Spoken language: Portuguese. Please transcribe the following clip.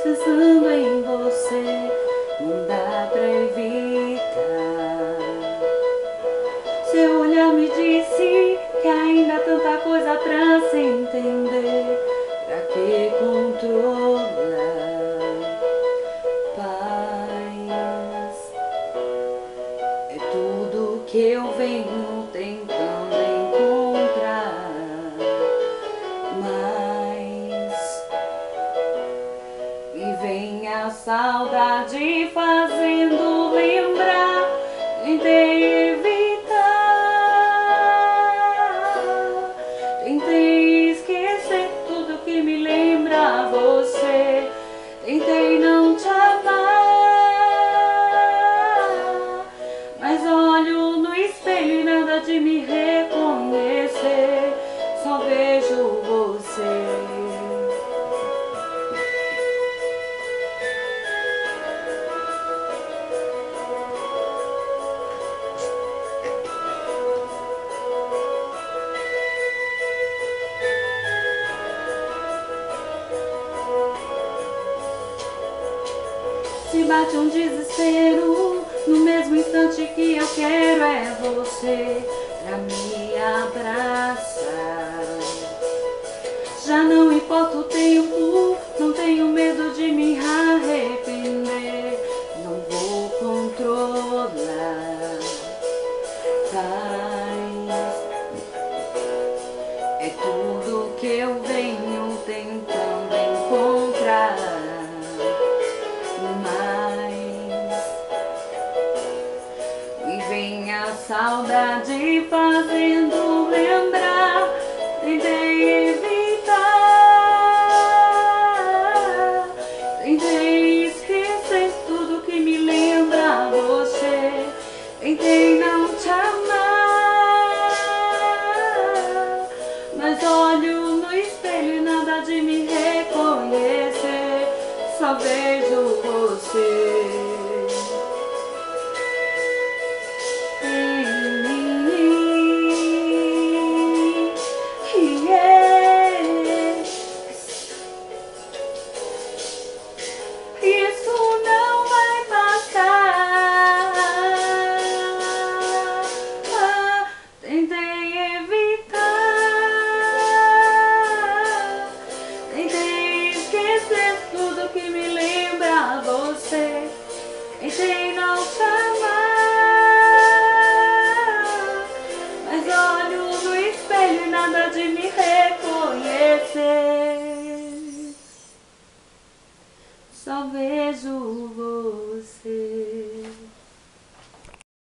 dias pensando em você, não dá pra evitar. Seu olhar me disse que ainda há tanta coisa pra se entender. Pra que controlar? Paz é tudo que eu venho tentando encontrar. Mas e vem a saudade fazendo lembrar. Tentei evitar, tentei esquecer tudo que me lembra você. Tentei não te amar, mas olho no espelho e nada de me reconhecer. Só vejo você. Se bate um desespero no mesmo instante que eu quero é você pra me abraçar. Já não importa o tempo, não tenho medo de me arrepender. Não vou controlar. Paz é tudo que eu venho tentando encontrar. E vem a saudade fazendo lembrar. Tentei evitar, tentei esquecer tudo que me lembra você. Tentei não te amar, mas olho no espelho e nada de me reconhecer. Só vejo você. Isso não vai passar. Tentei evitar, tentei esquecer tudo que me lembra você. Tentei não te amar, mas olho no espelho e nada de me reconhecer. Só vejo você.